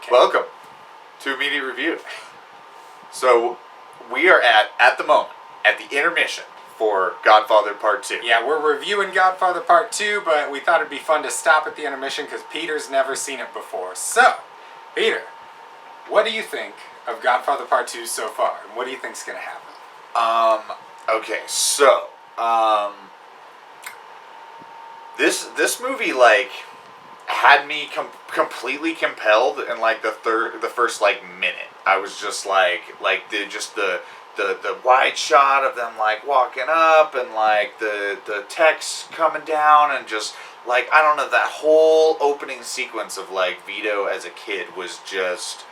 Okay. Welcome to Immediate Review. So, we are at the moment, at the intermission for Godfather Part 2. Yeah, we're reviewing Godfather Part 2, but we thought it'd be fun to stop at the intermission because Peter's never seen it before. So, Peter, what do you think of Godfather Part 2 so far? And what do you think's going to happen? Okay, so, this movie, like, had me completely compelled in, like, the first, like, minute. I was just, like the wide shot of them, like, walking up and, like, the text coming down and just, like, I don't know, that whole opening sequence of, like, Vito as a kid was just,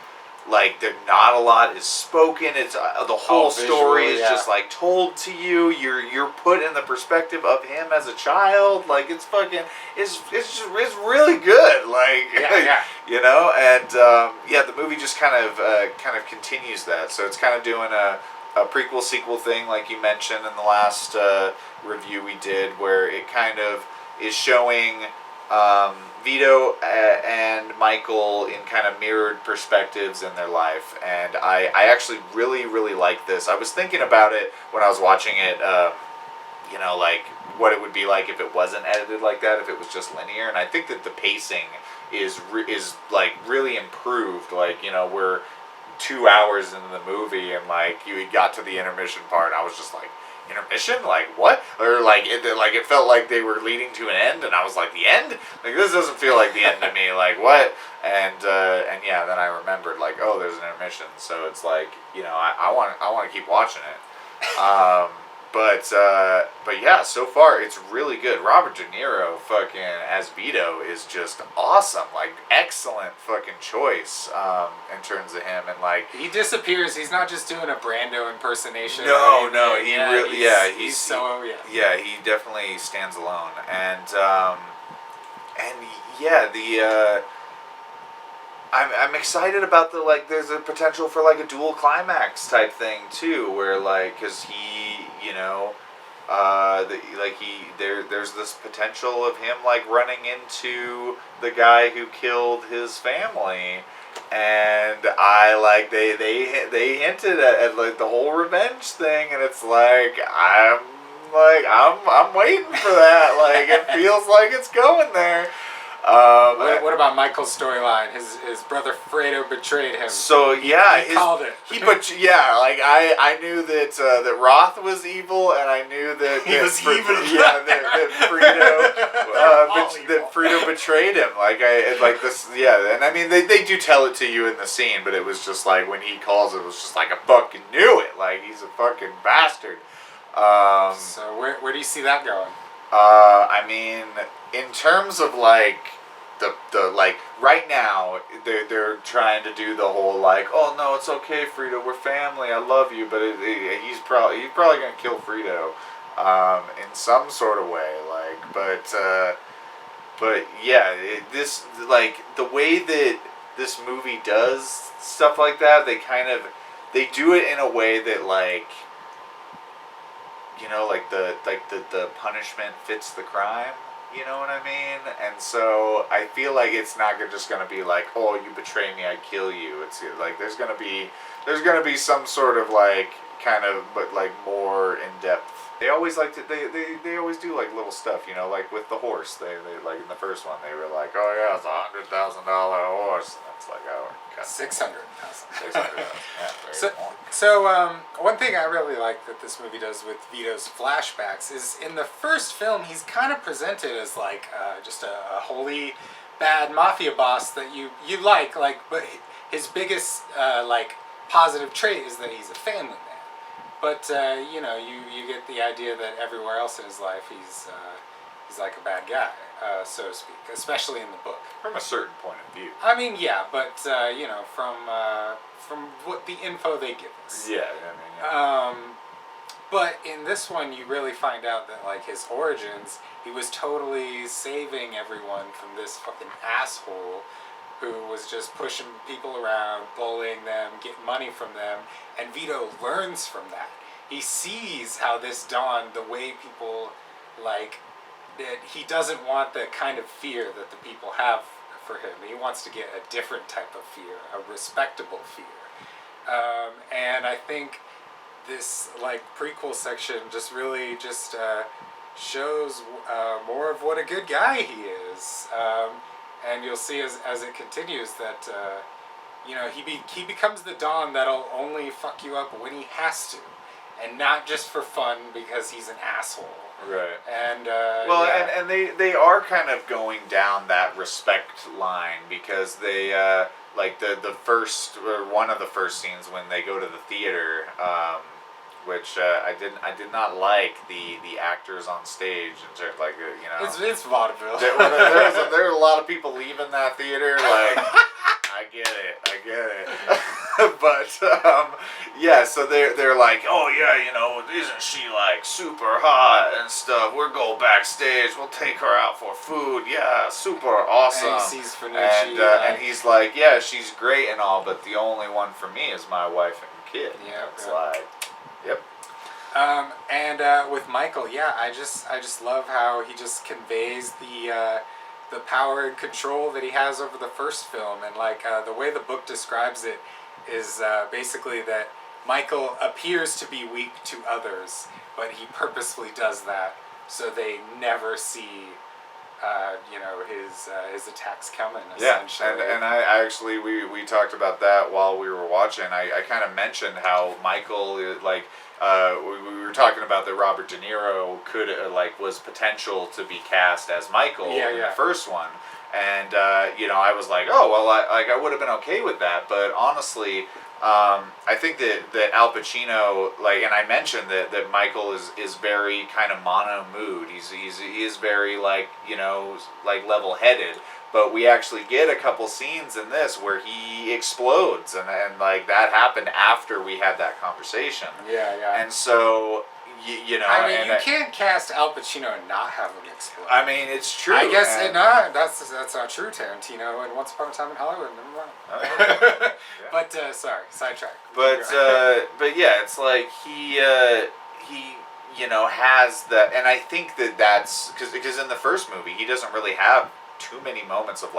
like, not a lot is spoken. It's the whole story is just, like, told to you. You're put in the perspective of him as a child. Like, it's fucking, it's really good. Like, you know, and the movie just kind of continues that. So it's kind of doing a prequel sequel thing, like you mentioned in the last review we did, where it kind of is showing Vito and Michael in kind of mirrored perspectives in their life, and I actually really like this. I was thinking about it when I was watching it, you know, like what it would be like if it wasn't edited like that, if it was just linear, and I think that the pacing is like really improved. Like, you know, we're 2 hours into the movie and, like, you got to the intermission part, I was just like, intermission? Like, what? Or, like, it felt like they were leading to an end, and I was like, the end? Like, this doesn't feel like the end to me. Like, what? And yeah, then I remembered, like, oh, there's an intermission. So it's like, you know, I want to keep watching it. But yeah, so far it's really good. Robert De Niro fucking as Vito is just awesome. Like, excellent fucking choice in terms of him. And, like, he disappears. He's not just doing a Brando impersonation. No, he definitely stands alone. And yeah, I'm excited about the, like, there's a potential for, like, a dual climax type thing too, where, like, because he, you know, there's this potential of him, like, running into the guy who killed his family, and they hinted at like the whole revenge thing, and it's like I'm waiting for that. Like, it feels like it's going there. What about Michael's storyline? His brother Fredo betrayed him. So yeah, he called it. Like, I knew that that Roth was evil, and I knew that he was evil. Yeah, that Fredo betrayed him. And I mean they do tell it to you in the scene, but it was just like when he calls it was just like, I fucking knew it. Like, he's a fucking bastard. So where do you see that going? I mean, in terms of, like, the like, right now they're trying to do the whole, like, oh no, it's okay, Frito, we're family, I love you, but he's probably gonna kill Frito in some sort of way, like, but yeah, this, like, the way that this movie does stuff like that, they do it in a way that, like, you know, like the punishment fits the crime, you know what I mean? And so I feel like it's not just gonna be like, oh, you betray me, I kill you. It's like there's gonna be some sort of, like, kind of, but, like, more in depth. They always like to they always do, like, little stuff, you know, like with the horse. They like in the first one they were like, oh yeah, it's $100,000 horse. And it's like, oh, $600,000. Yeah. So one thing I really like that this movie does with Vito's flashbacks is in the first film he's kind of presented as, like, just a holy bad mafia boss that you like, but his biggest like positive trait is that he's a family man. But you know, you get the idea that everywhere else in his life he's like a bad guy, so to speak, especially in the book. From a certain point of view. I mean, yeah, but you know, from what the info they give us. Yeah, I mean, yeah. But in this one, you really find out that, like, his origins, he was totally saving everyone from this fucking asshole who was just pushing people around, bullying them, getting money from them, and Vito learns from that. He sees how this dawned, the way people, like, that he doesn't want the kind of fear that the people have for him. He wants to get a different type of fear, a respectable fear. And I think this like prequel section just really just shows more of what a good guy he is. And you'll see as it continues that he becomes the Don that'll only fuck you up when he has to, and not just for fun because he's an asshole. Right. And and they are kind of going down that respect line because they like the first or one of the first scenes when they go to the theater, which I did not like the actors on stage and sort of like it's vaudeville. There's a lot of people leaving that theater like. I get it. But yeah, so they're like, oh yeah, isn't she like super hot and stuff? We'll go backstage. We'll take her out for food. Yeah, super awesome. And he sees Finucci, and he's like, yeah, she's great and all, but the only one for me is my wife and kid. Yeah, it's like, yep. And with Michael, yeah, I just love how he just conveys the power and control that he has over the first film, and like the way the book describes it is basically that Michael appears to be weak to others, but he purposefully does that so they never see his attacks coming. Essentially. Yeah, and I actually we talked about that while we were watching. I kind of mentioned how Michael like. We were talking about that Robert De Niro could was potential to be cast as Michael in the first one, and I was like, oh well, I would have been okay with that, but honestly, I think that Al Pacino and I mentioned that Michael is very kind of mono mood. He is very level headed. But we actually get a couple scenes in this where he explodes, and that happened after we had that conversation. Yeah. And so, you can't cast Al Pacino and not have him explode. I mean, it's true. I guess that's not true. Tarantino and Once Upon a Time in Hollywood. Never mind. Yeah. But sorry, sidetrack. But yeah, it's like he has that, and I think that's because in the first movie he doesn't really have too many moments of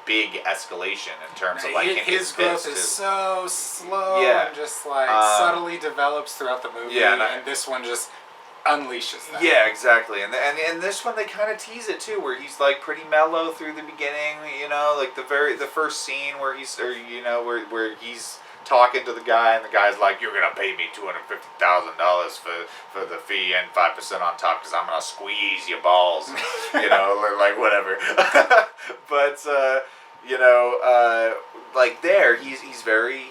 big escalation in terms of his growth is so slow and just subtly develops throughout the movie. And this one just unleashes that. Yeah, exactly. And this one they kind of tease it too, where he's pretty mellow through the beginning. The first scene where where he's talking to the guy, and the guy's like, "You're gonna pay me $250,000 for the fee and 5% on top because I'm gonna squeeze your balls," whatever. But there he's very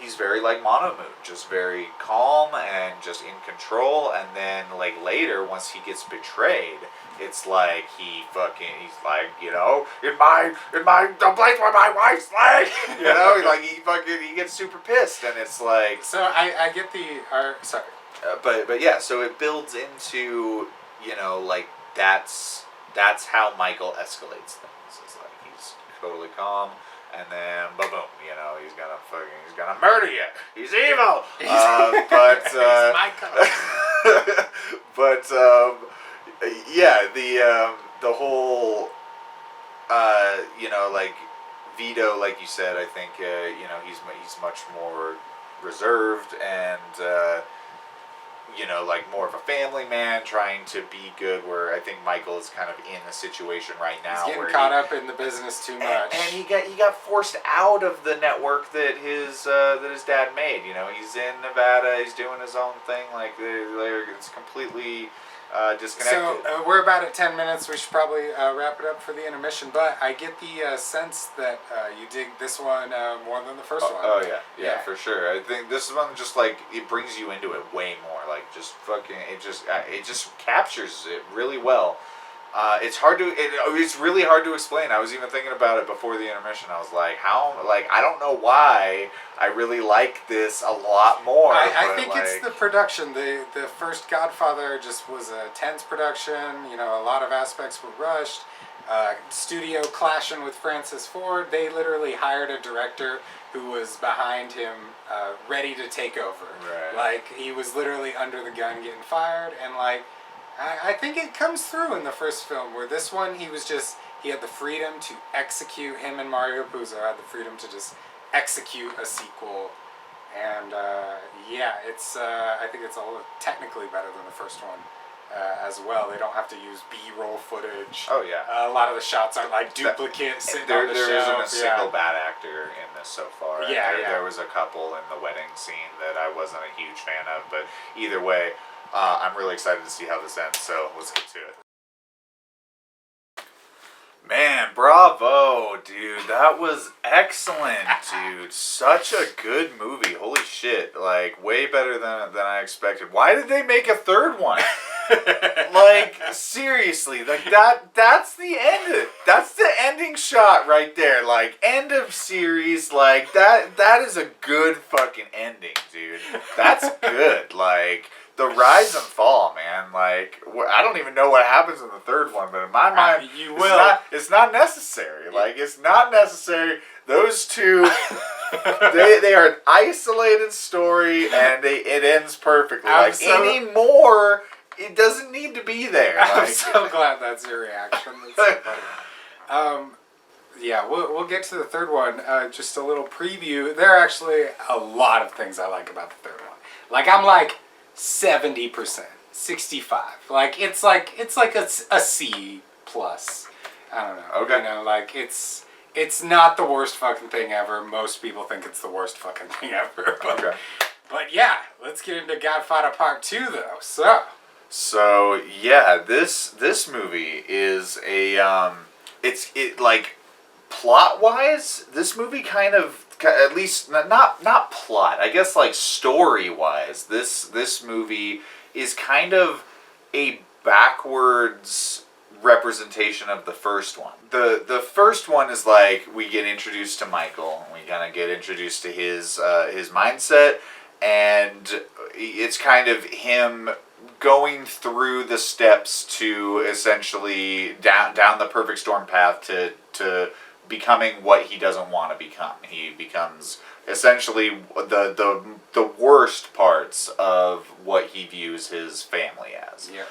mono mood, just very calm and just in control. And then later once he gets betrayed, it's like he's like, in my the place where my wife's leg, he gets super pissed, and it's like. So I get sorry. But yeah, so it builds into that's how Michael escalates things. It's like he's totally calm, and then boom, he's gonna murder you. He's evil. But he's Michael. But yeah, the whole Vito, like you said, I think he's much more reserved and more of a family man trying to be good, where I think Michael is kind of in a situation right now he's getting where caught up in the business too much, and he got forced out of the network that his dad made. He's in Nevada, he's doing his own thing, it's completely disconnected. So we're about at 10 minutes. We should probably wrap it up for the intermission. But I get the sense that you dig this one more than the first one. Oh yeah, for sure. I think this one just it brings you into it way more. It just captures it really well. It's really hard to explain. I was even thinking about it before the intermission. I was like, I don't know why I really like this a lot more. I think it's the production. The first Godfather just was a tense production. A lot of aspects were rushed. Studio clashing with Francis Ford. They literally hired a director who was behind him, ready to take over. Right. He was literally under the gun getting fired, and I think it comes through in the first film, where this one he he had the freedom to execute, him and Mario Puzo had the freedom to just execute a sequel. And it's I think it's a little technically better than the first one as well. They don't have to use B-roll footage. Oh yeah. A lot of the shots aren't like duplicates sitting on the There shelf. isn't a single bad actor in this so far. Yeah, There was a couple in the wedding scene that I wasn't a huge fan of, but either way, I'm really excited to see how this ends. So let's get to it. Man, bravo, dude. That was excellent, dude. Such a good movie. Holy shit. Like, way better than I expected. Why did they make a third one? Like, seriously. Like, that's the end. That's the ending shot right there. Like, end of series. Like, that is a good fucking ending, dude. That's good. Like, the rise and fall, man. Like, I don't even know what happens in the third one, but in my mind, you will. It's not necessary. Like, it's not necessary. Those two, they are an isolated story, and it ends perfectly. Any more, it doesn't need to be there. I'm so glad that's your reaction. That's so funny. Yeah, we'll get to the third one. Just a little preview. There are actually a lot of things I like about the third one. Like, I'm like 70%, 65. Like it's like a C plus. I don't know. Okay. You know, like it's not the worst fucking thing ever. Most people think it's the worst fucking thing ever. But, Okay. But yeah, let's get into Godfather Part 2 though. So yeah, this movie is like plot wise, this movie kind of, at least not plot, I guess, like story wise, this movie is kind of a backwards representation of the first one. The first one is like, we get introduced to Michael, and we kind of get introduced to his mindset, and it's kind of him going through the steps to essentially down the perfect storm path to becoming what he doesn't want to become. He becomes essentially the worst parts of what he views his family as. Yeah.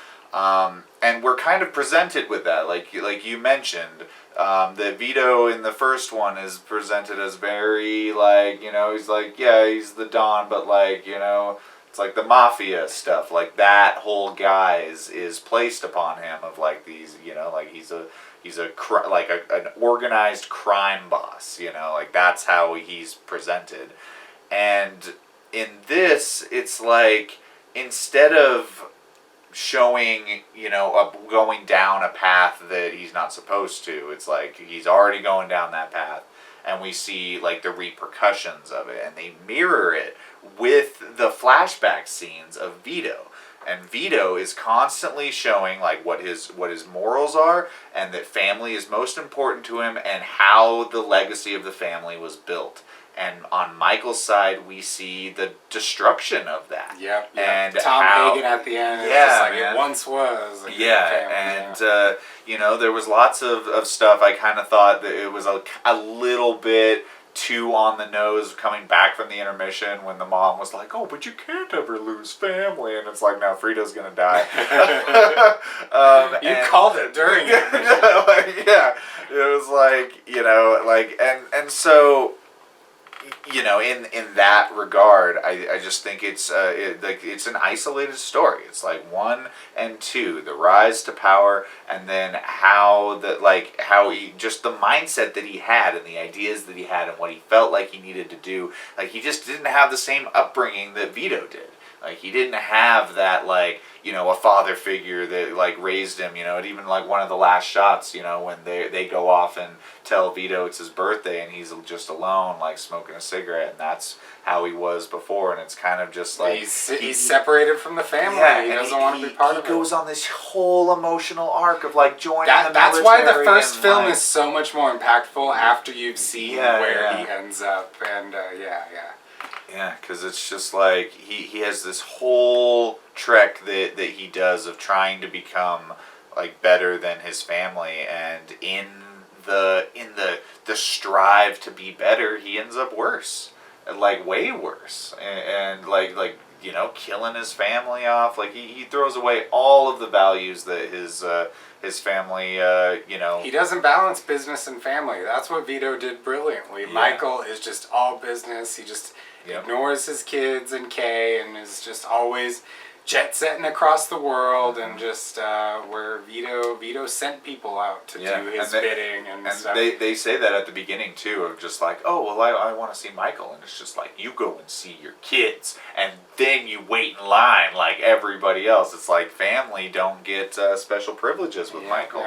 And we're kind of presented with that, like you mentioned. That Vito in the first one is presented as very, like, you know, he's like, yeah, he's the Don, but like, you know, it's like the mafia stuff. Like, that whole guise is placed upon him of like these, you know, like he's an organized crime boss, you know, like that's how he's presented. And in this, it's like, instead of showing, you know, going down a path that he's not supposed to, it's like he's already going down that path, and we see like the repercussions of it, and they mirror it with the flashback scenes of Vito. And Vito is constantly showing like what his morals are, and that family is most important to him, and how the legacy of the family was built. And on Michael's side, we see the destruction of that. Yeah. And Tom Hagen at the end. Yeah, just like, man, it once was. You know, there was lots of stuff. I kind of thought that it was a little bit too on the nose coming back from the intermission when the mom was like, oh, but you can't ever lose family. And it's like, no, Frito's going to die. You called it during it. Yeah. It was like, you know, like, and so, you know, in that regard, I just think it's it's an isolated story. It's like 1 and 2, the rise to power, and then how he, just the mindset that he had and the ideas that he had and what he felt like he needed to do. Like, he just didn't have the same upbringing that Vito did. Like, he didn't have that, like, you know, a father figure that, like, raised him, you know. And even, like, one of the last shots, you know, when they go off and tell Vito it's his birthday and he's just alone, like, smoking a cigarette, and that's how he was before. And it's kind of just like, he's separated from the family. He doesn't want to be part of it. He goes on this whole emotional arc of, like, joining the military. That's why the first film is so much more impactful after you've seen where he ends up. And, Yeah, because it's just like he has this whole trek that he does of trying to become like better than his family, and in the strive to be better, he ends up worse, like way worse, and like killing his family off. Like he throws away all of the values that his family, He doesn't balance business and family. That's what Vito did brilliantly. Yeah. Michael is just all business. He just Yep. ignores his kids and Kay, and is just always jet setting across the world, and just where Vito sent people out to do his bidding and stuff. They say that at the beginning too, of just like, oh well, I want to see Michael, and it's just like, you go and see your kids, and then you wait in line like everybody else. It's like family don't get special privileges with Michael.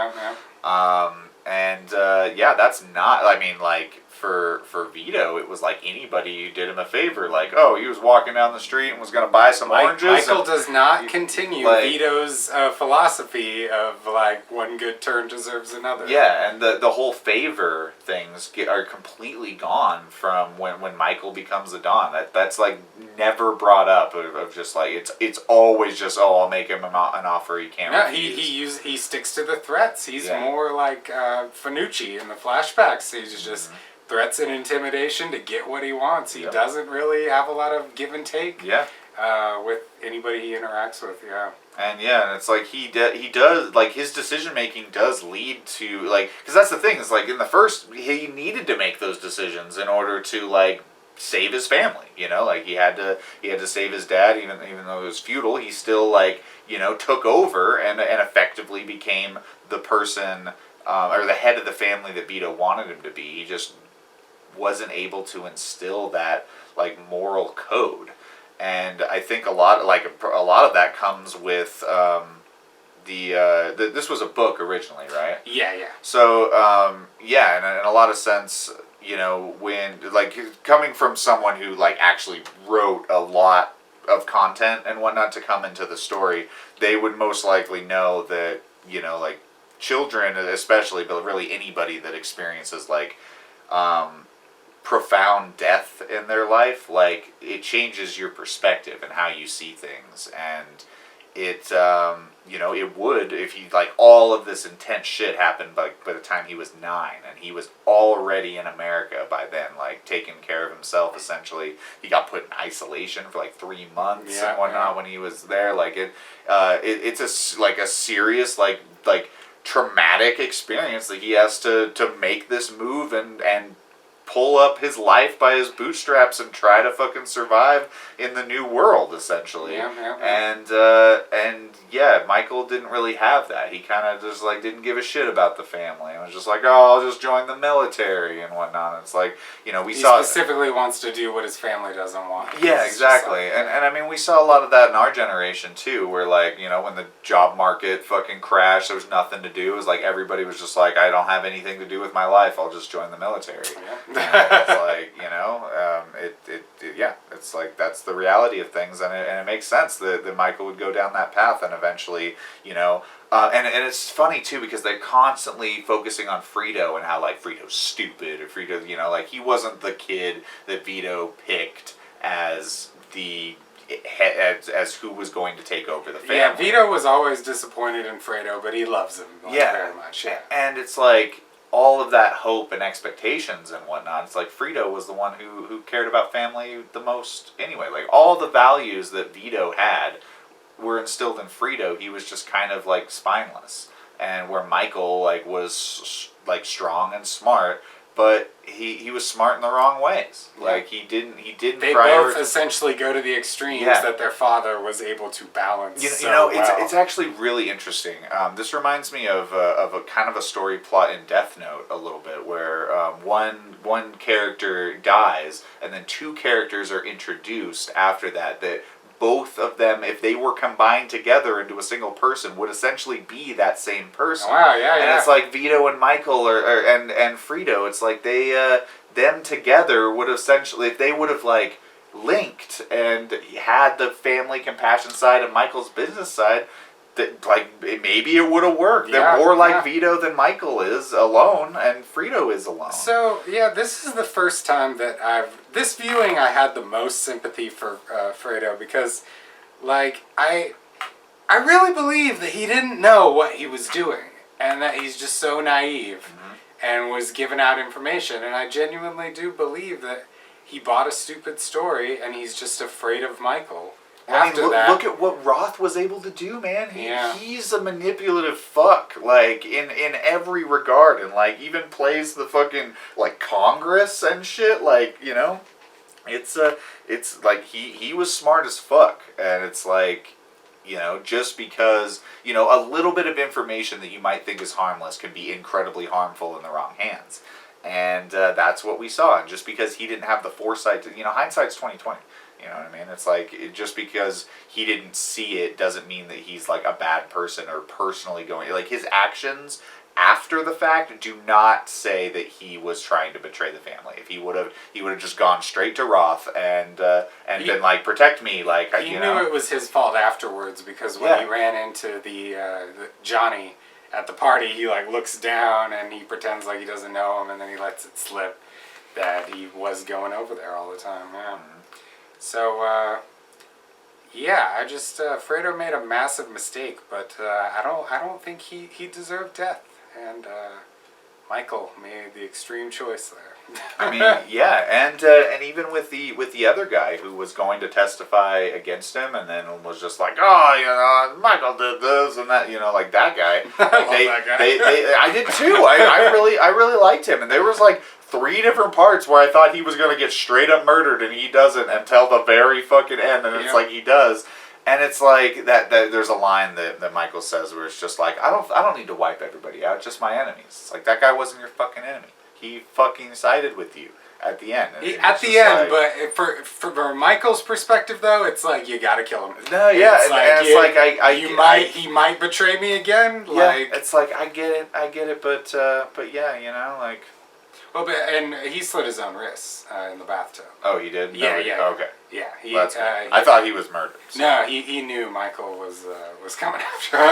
That's not. I mean, like for Vito, it was like anybody who did him a favor. Like, oh, he was walking down the street and was going to buy some oranges. Michael does not continue Vito's philosophy of like one good turn deserves another. Yeah, and the whole favor things are completely gone from when Michael becomes a Don. That's like never brought up of just like it's always just, oh, I'll make him an offer he can't refuse. He sticks to the threats. He's more like Fanucci in the flashbacks. He's just threats and intimidation to get what he wants. He doesn't really have a lot of give and take with anybody he interacts with. And it's like he does, like his decision making does lead to like, because that's the thing, is like in the first he needed to make those decisions in order to like save his family, like he had to save his dad, even though it was futile. He still like took over and effectively became the person or the head of the family that Vito wanted him to be. He just wasn't able to instill that like moral code, and I think a lot of that comes with this was a book originally, right? Yeah. So and in a lot of sense, when like coming from someone who like actually wrote a lot of content and whatnot to come into the story, they would most likely know that like children especially, but really anybody that experiences like profound death in their life, like it changes your perspective and how you see things. And it it would, if he like all of this intense shit happened by the time he was 9, and he was already in America by then, like taking care of himself essentially. He got put in isolation for like 3 months and whatnot when he was there. Like it's a serious like traumatic experience that he has to make this move and pull up his life by his bootstraps and try to fucking survive in the new world, essentially. Michael didn't really have that. He kind of just like didn't give a shit about the family. It was just like, oh, I'll just join the military and whatnot. And it's like, he specifically wants to do what his family doesn't want. Yeah, exactly. And I mean, we saw a lot of that in our generation too, where like, when the job market fucking crashed, there was nothing to do. It was like everybody was just like, I don't have anything to do with my life, I'll just join the military. It's like, it's like that's the reality of things, and it makes sense that Michael would go down that path, and eventually, and it's funny too, because they're constantly focusing on Frito and how like Frito's stupid, or Frito, like he wasn't the kid that Vito picked as who was going to take over the family. Yeah, Vito was always disappointed in Fredo, but he loves him very much. Yeah, and it's like all of that hope and expectations and whatnot. It's like Frito was the one who cared about family the most anyway. Like all the values that Vito had were instilled in Frito. He was just kind of like spineless, and where Michael like was like strong and smart, but he was smart in the wrong ways. Like he didn't. They both essentially go to the extremes that their father was able to balance. It's actually really interesting. This reminds me of a kind of a story plot in Death Note a little bit, where one character dies and then 2 characters are introduced after that both of them, if they were combined together into a single person, would essentially be that same person. Wow, And it's like Vito and Michael and Frito. It's like they them together would essentially, if they would have like linked and had the family compassion side and Michael's business side, that like maybe it would have worked. They're more like Vito than Michael is alone, and Frito is alone. So this is the first time that this viewing I had the most sympathy for Fredo, because like I really believe that he didn't know what he was doing, and that he's just so naive and was giving out information. And I genuinely do believe that he bought a stupid story and he's just afraid of Michael. after that. Look at what Roth was able to do, man. Yeah. He's a manipulative fuck, like in every regard, and like even plays the fucking like Congress and shit. Like, you know, it's like he was smart as fuck, and it's like, you know, just because, you know, a little bit of information that you might think is harmless can be incredibly harmful in the wrong hands, and that's what we saw. And just because he didn't have the foresight to, you know, hindsight's 20/20. You know what I mean? It's like, just because he didn't see it doesn't mean that he's like a bad person or personally going, like his actions after the fact do not say that he was trying to betray the family. If he would have just gone straight to Roth and been like, protect me, like, He you knew know. it was his fault afterwards, because when he ran into the Johnny at the party, he like looks down and he pretends like he doesn't know him, and then he lets it slip that he was going over there all the time. Yeah. So, yeah, I just Fredo made a massive mistake, but I don't think he deserved death, and Michael made the extreme choice there. I mean, yeah, and even with the other guy who was going to testify against him, and then was just like, oh, you know, Michael did this and that, you know, like that guy. I did too. I really liked him, and there was like 3 different parts where I thought he was gonna get straight up murdered, and he doesn't until the very fucking end, and it's like he does. And it's like that there's a line that Michael says where it's just like, I don't need to wipe everybody out, just my enemies. It's like, that guy wasn't your fucking enemy. He fucking sided with you at the end. At the end, like, but from Michael's perspective though, it's like, you gotta kill him. No, yeah, he might betray me again. Yeah, like, it's like, I get it, but yeah, you know, like. Well, but and he slit his own wrists in the bathtub. Oh, he did? Yeah, no, yeah. Oh, okay. Yeah, Well, I thought he was murdered. So. No, he knew Michael was coming after him.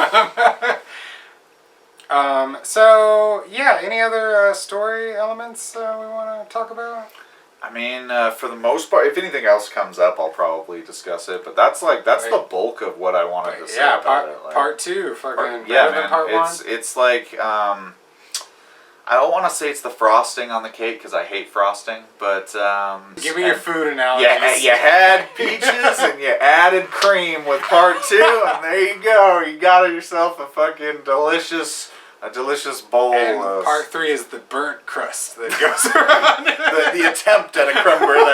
So yeah, any other story elements we want to talk about? I mean, for the most part, if anything else comes up, I'll probably discuss it. But that's the bulk of what I wanted to say about it. Like, part 2, fucking yeah, better than man. part 1. It's like, I don't want to say it's the frosting on the cake because I hate frosting, but give me your food analogy. Yeah, you had peaches and you added cream with part 2, and there you go. You got yourself a fucking delicious bowl. And of part 3 is the burnt crust that goes around. the attempt at a creme brulee.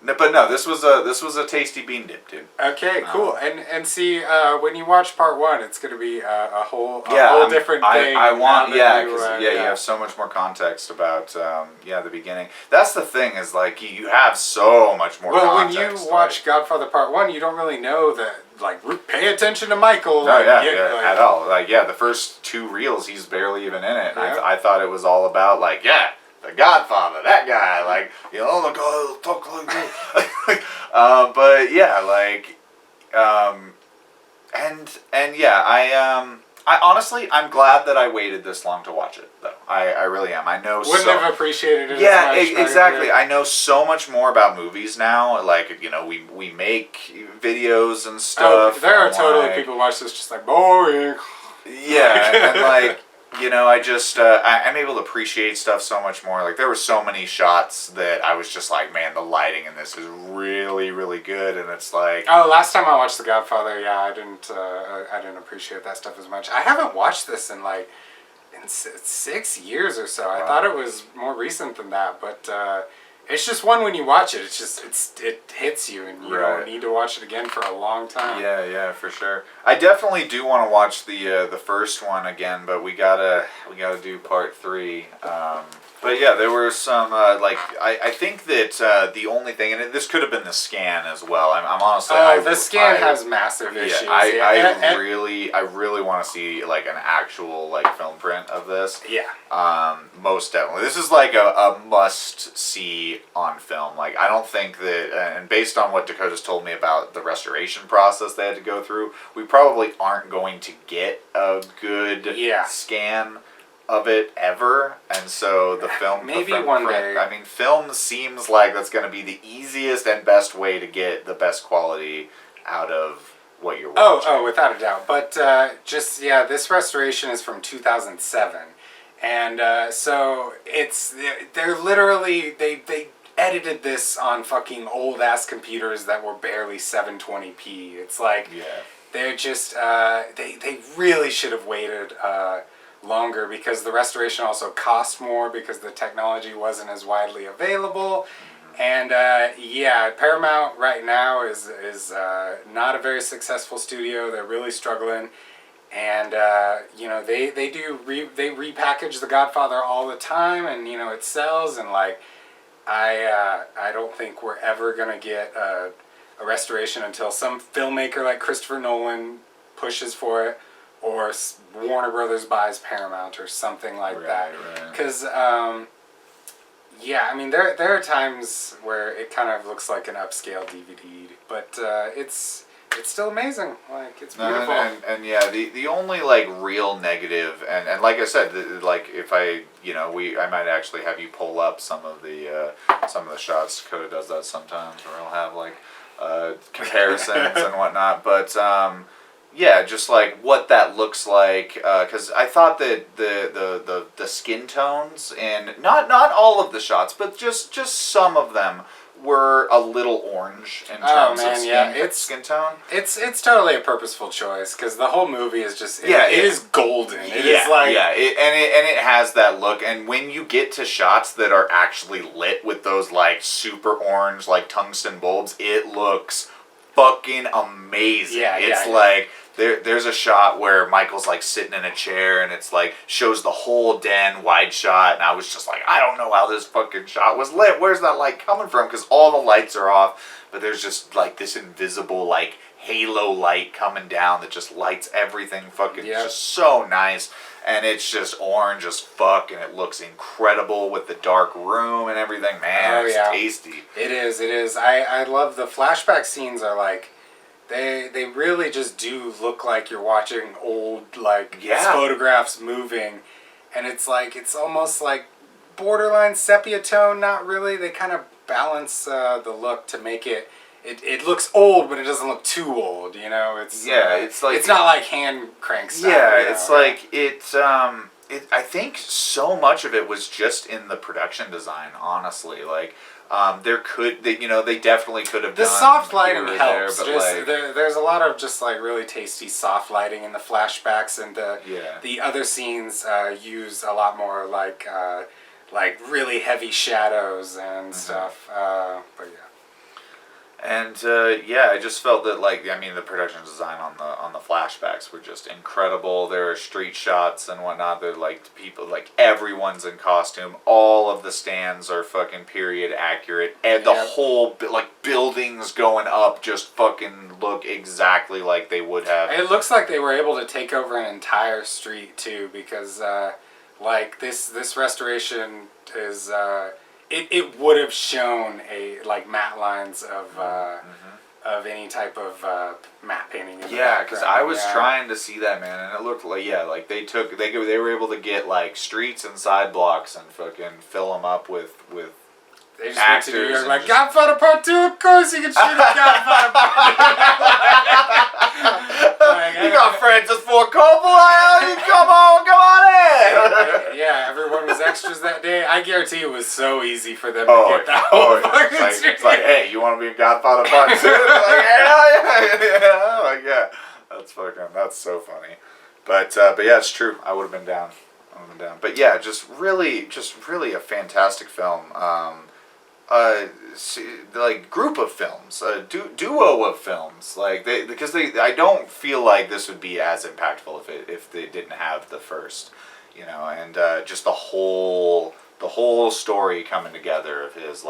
But no, this was a tasty bean dip, dude. Okay, cool. And see, when you watch part 1, it's going to be a whole different thing. I want, because you have so much more context about the beginning. That's the thing, is like you have so much more. Well, when context, you watch Godfather Part 1, you don't really know that. Like, pay attention to Michael. No, at all. Like, the first 2 reels, he's barely even in it. And I thought it was all about like, the Godfather, that guy, like, you know, the guy who'll talk like this. But yeah, like, I honestly, I'm glad that I waited this long to watch it, though. I really am. I know. Wouldn't have appreciated it. Yeah, as much, exactly. I know so much more about movies now. Like, you know, we make videos and stuff. Oh, there are totally people who watch this just like boring. Yeah, and like. You know, I just, I'm able to appreciate stuff so much more. Like, there were so many shots that I was just like, man, the lighting in this is really, really good. And it's like... Oh, last time I watched The Godfather, I didn't appreciate that stuff as much. I haven't watched this in 6 years or so. I thought it was more recent than that, but it's just one when you watch it, it hits you, and you don't need to watch it again for a long time. Yeah, for sure. I definitely do want to watch the first one again, but we gotta do part 3. But yeah, there were some I think that the only thing, and this could have been the scan as well. I'm honestly. The scan has massive issues. I really want to see like an actual like film print of this. Yeah. Most definitely. This is like a must see on film. Like, I don't think that, and based on what Dakota's told me about the restoration process they had to go through, we probably aren't going to get a good scan of it ever, and so the film one day. I mean, film seems like that's going to be the easiest and best way to get the best quality out of what you're watching. Oh, without a doubt. But this restoration is from 2007, and so they're literally they edited this on fucking old ass computers that were barely 720p. It's like they're just they really should have waited longer, because the restoration also cost more because the technology wasn't as widely available. And Paramount right now is not a very successful studio. They're really struggling, and they repackage The Godfather all the time, and it sells. And like I don't think we're ever gonna get a restoration until some filmmaker like Christopher Nolan pushes for it, or Warner Brothers buys Paramount or something like that. Because there are times where it kind of looks like an upscale DVD, but it's still amazing. Like, it's beautiful. And the only like real negative, and like I said, like if I might actually have you pull up some of the shots. Dakota does that sometimes, where I'll have like comparisons and whatnot, but. Just like what that looks like, because I thought that the skin tones, and not all of the shots, but just some of them were a little orange in terms of skin tone. It's totally a purposeful choice, because the whole movie is just it is golden. It has that look, and when you get to shots that are actually lit with those like super orange like tungsten bulbs, it looks fucking amazing. Like there's a shot where Michael's like sitting in a chair, and it's like shows the whole den wide shot, and I was just like, I don't know how this fucking shot was lit. Where's that light coming from? Because all the lights are off, but there's just like this invisible like halo light coming down that just lights everything fucking just so nice. And it's just orange as fuck, and it looks incredible with the dark room and everything. Man, it's tasty. It is. I love the flashback scenes. Are like, they really just do look like you're watching old photographs moving, and it's almost like borderline sepia tone. Not really. They kind of balance the look to make it. It looks old, but it doesn't look too old, It's it's like, it's not like hand crank style. It's like I think so much of it was just in the production design. Honestly, like they definitely could have. The soft lighting helps. There's a lot of just like really tasty soft lighting in the flashbacks, and the other scenes use a lot more like really heavy shadows and stuff. But yeah. And I just felt that the production design on the flashbacks were just incredible. There are street shots and whatnot. They're like people, like everyone's in costume. All of the stands are fucking period accurate, and the whole buildings going up just fucking look exactly like they would have. It looks like they were able to take over an entire street too, because this restoration is. It would have shown matte lines of any type of matte painting. Because I was trying to see that, man, and it looked like they were able to get like streets and side blocks and fucking fill them up with they just actors. Like Godfather Part 2, of course you can shoot a Godfather Part 2. You got Francis Ford Coppola, come on in. Everyone was extras that day. I guarantee it was so easy for them to get that whole it's like, hey, you want to be in Godfather Part 2? Like, hell yeah. That's so funny. But it's true. I would have been down. But yeah, just really a fantastic film. Group of films, duo of films, because I don't feel like this would be as impactful if they didn't have the first, and just the whole story coming together of his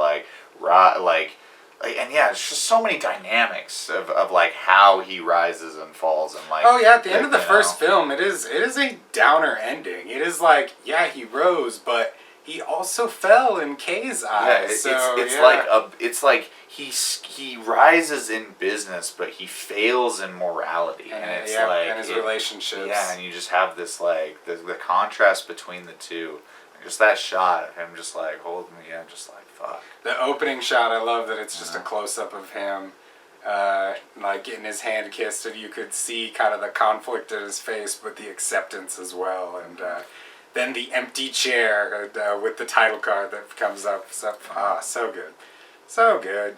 it's just so many dynamics of how he rises and falls and at the end of the first film, it is a downer ending. It is he rose, but he also fell in Kay's eyes. It's like he rises in business, but he fails in morality, and his relationships. Yeah, and you just have this the contrast between the two. And just that shot of him just holding me, just fuck. The opening shot, I love that it's just a close up of him, getting his hand kissed, and you could see kind of the conflict in his face, but the acceptance as well, and. then the empty chair with the title card that comes up. So, so good. So good.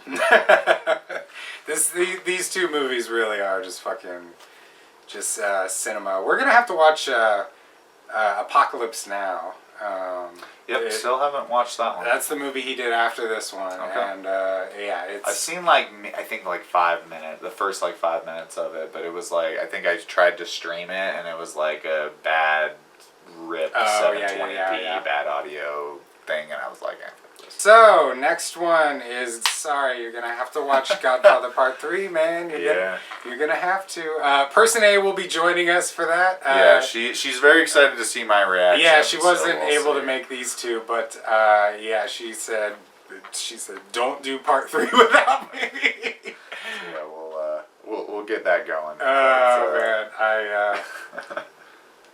These two movies really are just fucking, just cinema. We're gonna have to watch Apocalypse Now. Still haven't watched that one. That's the movie he did after this one, Okay. and yeah, it's. I've seen I think 5 minutes, the first 5 minutes of it, but it was I think I tried to stream it, and it was a bad rip 720p bad audio thing, and I was like, So, next one is, sorry, you're going to have to watch Godfather Part 3, man. You're gonna have to. Person A will be joining us for that. She's very excited to see my reaction. Yeah, she wasn't able to make these two, but yeah, she said, don't do Part 3 without me. Yeah, we'll get that going. Oh, man.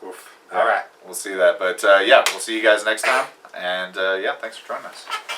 Oof. All right. We'll see that. But yeah, we'll see you guys next time. And yeah, thanks for joining us.